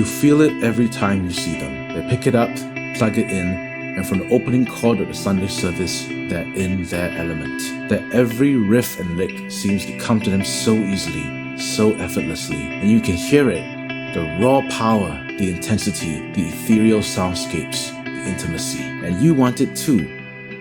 You feel it every time you see them. They pick it up, plug it in, and from the opening chord of the Sunday service, they're in their element. That every riff and lick seems to come to them so easily, so effortlessly, and you can hear it. The raw power, the intensity, the ethereal soundscapes, the intimacy. And you want it too.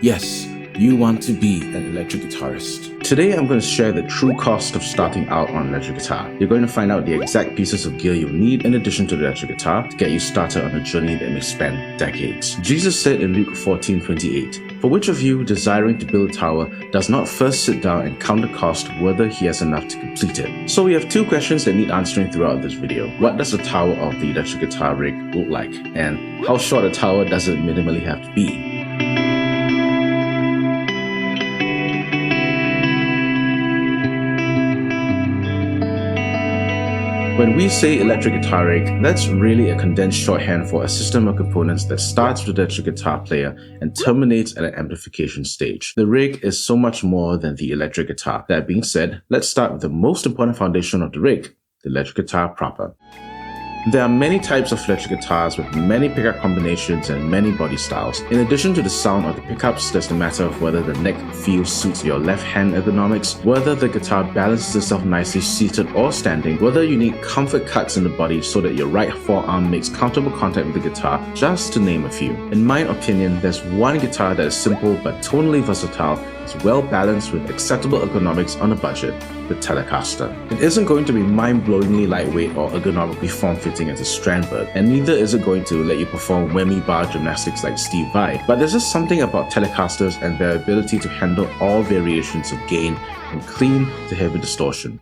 Yes, you want to be an electric guitarist. Today I'm going to share the true cost of starting out on electric guitar. You're going to find out the exact pieces of gear you'll need in addition to the electric guitar to get you started on a journey that may span decades. Jesus said in Luke 14:28, "For which of you, desiring to build a tower, does not first sit down and count the cost whether he has enough to complete it?" So we have two questions that need answering throughout this video. What does the tower of the electric guitar rig look like? And how short a tower does it minimally have to be? When we say electric guitar rig, that's really a condensed shorthand for a system of components that starts with the electric guitar player and terminates at an amplification stage. The rig is so much more than the electric guitar. That being said, let's start with the most important foundation of the rig, the electric guitar proper. There are many types of electric guitars with many pickup combinations and many body styles. In addition to the sound of the pickups, there's the matter of whether the neck feel suits your left hand ergonomics, whether the guitar balances itself nicely seated or standing, whether you need comfort cuts in the body so that your right forearm makes comfortable contact with the guitar, just to name a few. In my opinion, there's one guitar that is simple but tonally versatile, is well balanced with acceptable ergonomics on a budget, the Telecaster. It isn't going to be mind-blowingly lightweight or ergonomically form-fitting as a Strandberg, and neither is it going to let you perform whammy bar gymnastics like Steve Vai, but there's just something about Telecasters and their ability to handle all variations of gain, from clean to heavy distortion.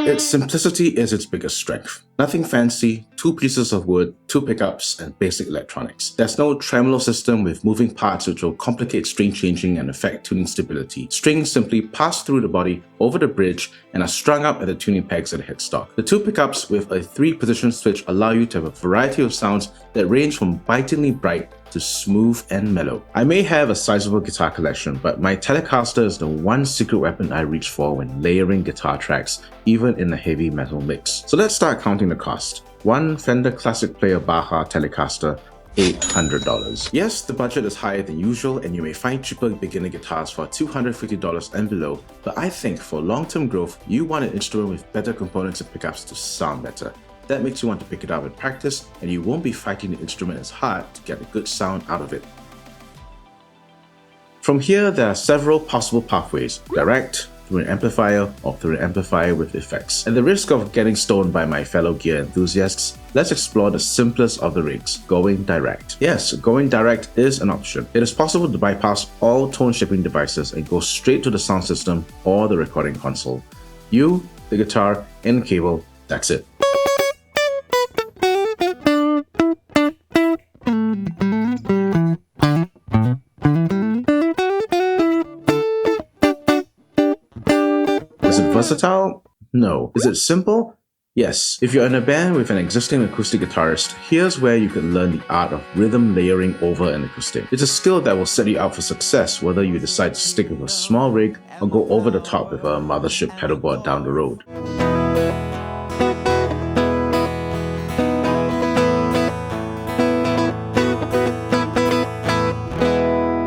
Its simplicity is its biggest strength. Nothing fancy, two pieces of wood, two pickups, and basic electronics. There's no tremolo system with moving parts which will complicate string changing and affect tuning stability. Strings simply pass through the body, over the bridge, and are strung up at the tuning pegs at the headstock. The two pickups with a 3-position switch allow you to have a variety of sounds that range from bitingly bright to smooth and mellow. I may have a sizable guitar collection, but my Telecaster is the one secret weapon I reach for when layering guitar tracks, even in a heavy metal mix. So let's start counting the cost. One Fender Classic Player Baja Telecaster, $800. Yes, the budget is higher than usual and you may find cheaper beginner guitars for $250 and below, but I think for long-term growth, you want an instrument with better components and pickups to sound better. That makes you want to pick it up in practice and you won't be fighting the instrument as hard to get a good sound out of it. From here, there are several possible pathways: direct, through an amplifier, or through an amplifier with effects. At the risk of getting stoned by my fellow gear enthusiasts, let's explore the simplest of the rigs, going direct. Yes, going direct is an option. It is possible to bypass all tone shaping devices and go straight to the sound system or the recording console. You, the guitar, and the cable, that's it. Is it versatile? No. Is it simple? Yes. If you're in a band with an existing acoustic guitarist, here's where you can learn the art of rhythm layering over an acoustic. It's a skill that will set you up for success whether you decide to stick with a small rig or go over the top with a mothership pedalboard down the road.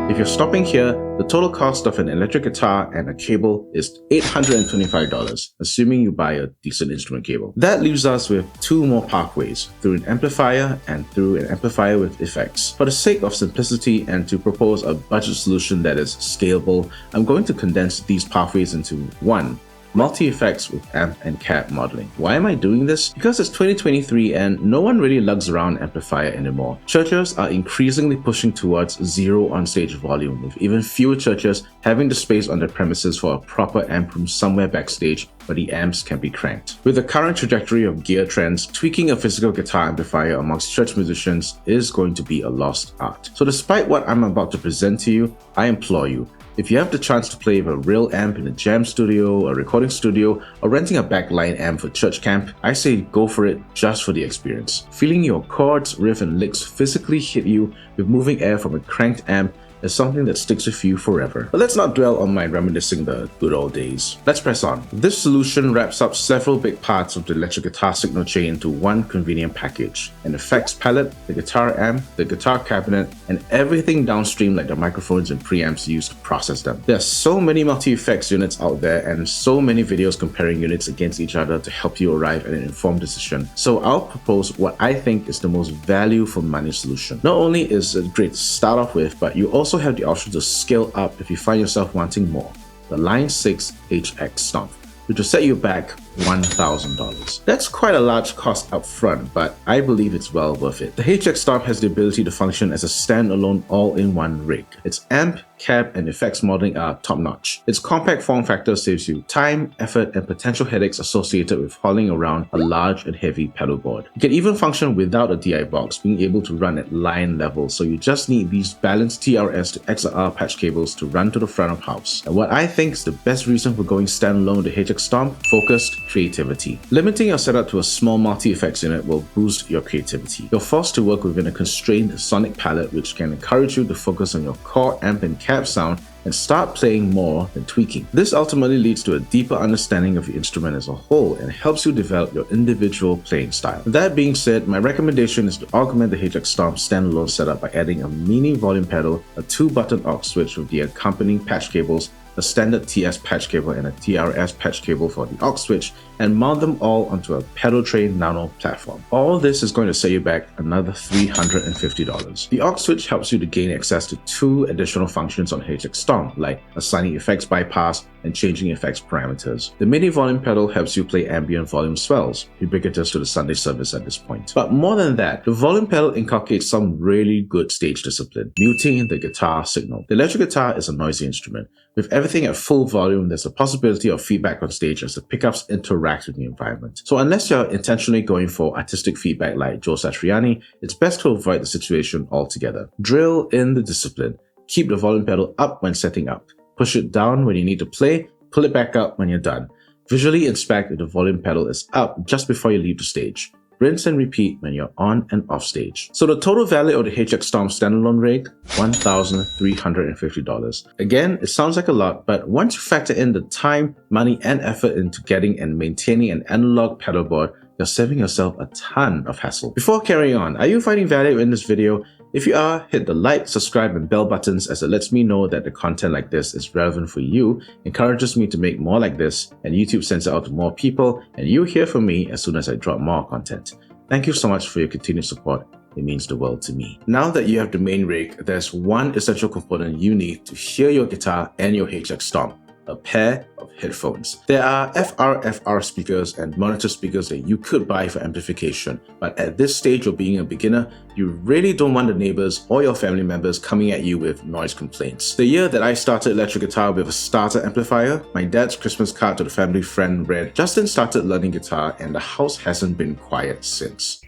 If you're stopping here, the total cost of an electric guitar and a cable is $825, assuming you buy a decent instrument cable. That leaves us with two more pathways, through an amplifier and through an amplifier with effects. For the sake of simplicity and to propose a budget solution that is scalable, I'm going to condense these pathways into one, multi-effects with amp and cab modeling. Why am I doing this? Because it's 2023 and no one really lugs around amplifier anymore. Churches are increasingly pushing towards zero onstage volume, with even fewer churches having the space on their premises for a proper amp room somewhere backstage where the amps can be cranked. With the current trajectory of gear trends, tweaking a physical guitar amplifier amongst church musicians is going to be a lost art. So despite what I'm about to present to you, I implore you, if you have the chance to play with a real amp in a jam studio, a recording studio, or renting a backline amp for church camp, I say go for it just for the experience. Feeling your chords, riff, and licks physically hit you with moving air from a cranked amp is something that sticks with you forever. But let's not dwell on my reminiscing the good old days. Let's press on. This solution wraps up several big parts of the electric guitar signal chain into one convenient package: an effects palette, the guitar amp, the guitar cabinet, and everything downstream like the microphones and preamps used to process them. There are so many multi-effects units out there and so many videos comparing units against each other to help you arrive at an informed decision. So I'll propose what I think is the most value for money solution. Not only is it great to start off with, but you also have the option to scale up if you find yourself wanting more. The Line 6 HX Stomp, which will set you back $1,000. That's quite a large cost up front, but I believe it's well worth it. The HX Stomp has the ability to function as a standalone all-in-one rig. Its amp, cab, and effects modeling are top-notch. Its compact form factor saves you time, effort, and potential headaches associated with hauling around a large and heavy pedal board. It can even function without a DI box, being able to run at line level, so you just need these balanced TRS to XLR patch cables to run to the front of house. And what I think is the best reason for going standalone with the HX Stomp: focused creativity. Limiting your setup to a small multi-effects unit will boost your creativity. You're forced to work within a constrained sonic palette, which can encourage you to focus on your core amp and cab sound and start playing more than tweaking. This ultimately leads to a deeper understanding of your instrument as a whole and helps you develop your individual playing style. That being said, my recommendation is to augment the HX Stomp standalone setup by adding a mini volume pedal, a 2-button aux switch with the accompanying patch cables, a standard TS patch cable and a TRS patch cable for the aux switch, and mount them all onto a pedal tray nano platform. All this is going to set you back another $350. The aux switch helps you to gain access to 2 additional functions on HX Stomp, like assigning effects bypass and changing effects parameters. The mini volume pedal helps you play ambient volume swells, ubiquitous to the Sunday service at this point. But more than that, the volume pedal inculcates some really good stage discipline, muting the guitar signal. The electric guitar is a noisy instrument. With everything at full volume, there's a possibility of feedback on stage as the pickups interact with the environment. So unless you're intentionally going for artistic feedback like Joe Satriani, it's best to avoid the situation altogether. Drill in the discipline. Keep the volume pedal up when setting up. Push it down when you need to play, pull it back up when you're done. Visually inspect if the volume pedal is up just before you leave the stage. Rinse and repeat when you're on and off stage. So the total value of the HX Stomp standalone rig, $1,350. Again, it sounds like a lot, but once you factor in the time, money, and effort into getting and maintaining an analog pedal board, you're saving yourself a ton of hassle. Before carrying on, are you finding value in this video? If you are, hit the like, subscribe, and bell buttons, as it lets me know that the content like this is relevant for you, encourages me to make more like this, and YouTube sends it out to more people, and you hear from me as soon as I drop more content. Thank you so much for your continued support. It means the world to me. Now that you have the main rig, there's one essential component you need to hear your guitar and your HX Stomp: a pair of headphones. There are FR speakers and monitor speakers that you could buy for amplification, but at this stage of being a beginner, you really don't want the neighbors or your family members coming at you with noise complaints. The year that I started electric guitar with a starter amplifier, my dad's Christmas card to the family friend read, "Justin started learning guitar and the house hasn't been quiet since."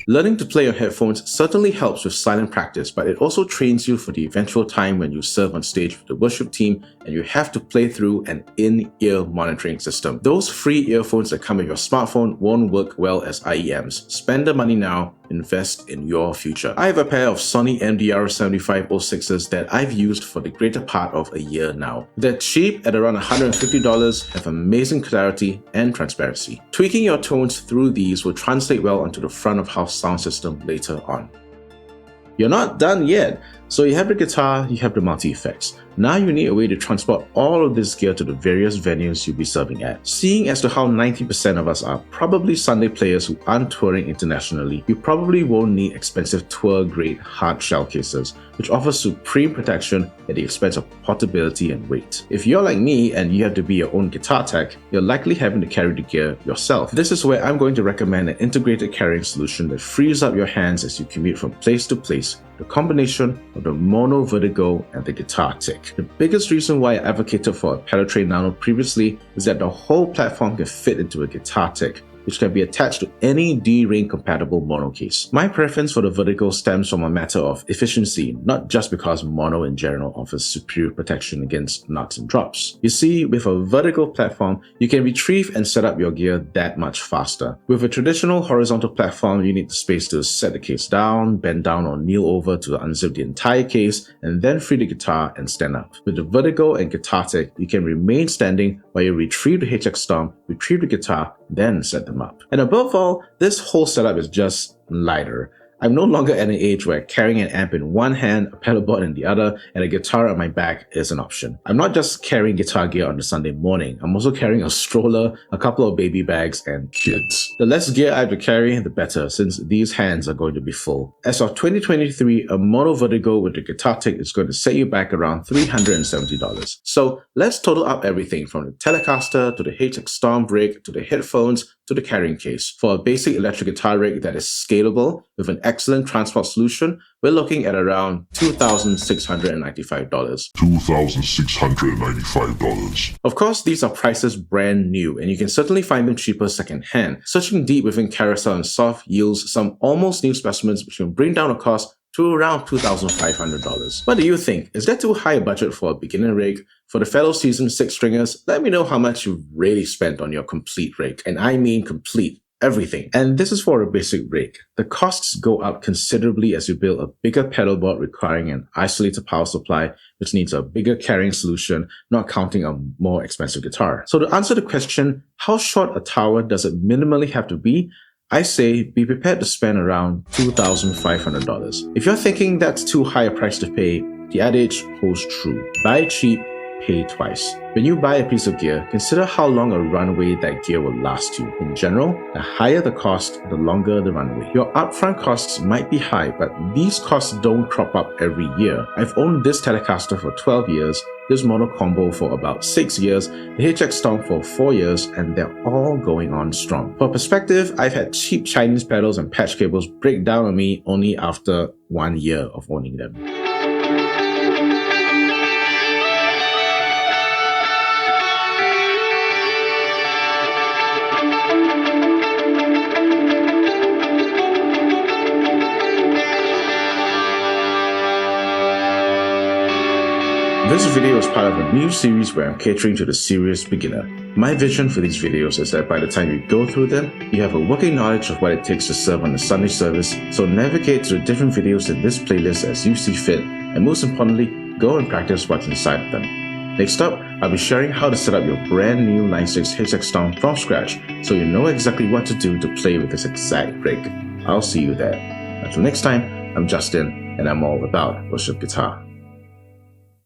Learning to play on headphones certainly helps with silent practice, but it also trains you for the eventual time when you serve on stage with the worship team and you have to play through an in-ear monitoring system. Those free earphones that come with your smartphone won't work well as IEMs. Spend the money now, invest in your future. I have a pair of Sony MDR7506s that I've used for the greater part of a year now. They're cheap at around $150, have amazing clarity and transparency. Tweaking your tones through these will translate well onto the front of house sound system later on. You're not done yet. So you have the guitar, you have the multi-effects. Now you need a way to transport all of this gear to the various venues you'll be serving at. Seeing as to how 90% of us are probably Sunday players who aren't touring internationally, you probably won't need expensive tour-grade hard shell cases, which offer supreme protection at the expense of portability and weight. If you're like me and you have to be your own guitar tech, you're likely having to carry the gear yourself. This is where I'm going to recommend an integrated carrying solution that frees up your hands as you commute from place to place. The combination of the Mono Vertigo and the Guitar Tick. The biggest reason why I advocated for a pedal tray nano previously is that the whole platform can fit into a Guitar Tick, which can be attached to any D-Ring compatible mono case. My preference for the Vertigo stems from a matter of efficiency, not just because mono in general offers superior protection against knocks and drops. You see, with a vertical platform, you can retrieve and set up your gear that much faster. With a traditional horizontal platform, you need the space to set the case down, bend down or kneel over to unzip the entire case, and then free the guitar and stand up. With the Vertigo and Guitar Tick, you can remain standing while you retrieve the HX Stomp, retrieve the guitar, then set them up. And above all, this whole setup is just lighter. I'm no longer at an age where carrying an amp in one hand, a pedal board in the other, and a guitar on my back is an option. I'm not just carrying guitar gear on a Sunday morning, I'm also carrying a stroller, a couple of baby bags, and kids. The less gear I have to carry, the better, since these hands are going to be full. As of 2023, a Mono Vertigo with the Guitar Tick is going to set you back around $370. So let's total up everything from the Telecaster to the HX Stomp rig to the headphones to the carrying case. For a basic electric guitar rig that is scalable with an excellent transport solution, we're looking at around $2,695. $2,695. Of course, these are prices brand new, and you can certainly find them cheaper secondhand. Searching deep within Carousel and Soft yields some almost new specimens which can bring down the cost to around $2,500. What do you think? Is that too high a budget for a beginner rig? For the fellow seasoned six stringers, let me know how much you've really spent on your complete rig. And I mean complete. Everything. And this is for a basic rig. The costs go up considerably as you build a bigger pedal board requiring an isolated power supply, which needs a bigger carrying solution, not counting a more expensive guitar. So to answer the question, how short a tower does it minimally have to be? I say be prepared to spend around $2,500. If you're thinking that's too high a price to pay, the adage holds true. Buy cheap, pay twice. When you buy a piece of gear, consider how long a runway that gear will last you. In general, the higher the cost, the longer the runway. Your upfront costs might be high, but these costs don't crop up every year. I've owned this Telecaster for 12 years, this mono combo for about 6 years, the HX Stomp for 4 years, and they're all going on strong. For perspective, I've had cheap Chinese pedals and patch cables break down on me only after 1 year of owning them. This video is part of a new series where I'm catering to the serious beginner. My vision for these videos is that by the time you go through them, you have a working knowledge of what it takes to serve on the Sunday service, so navigate through different videos in this playlist as you see fit, and most importantly, go and practice what's inside of them. Next up, I'll be sharing how to set up your brand new Line 6 HX Stomp from scratch, so you know exactly what to do to play with this exact rig. I'll see you there. Until next time, I'm Justin, and I'm all about worship guitar.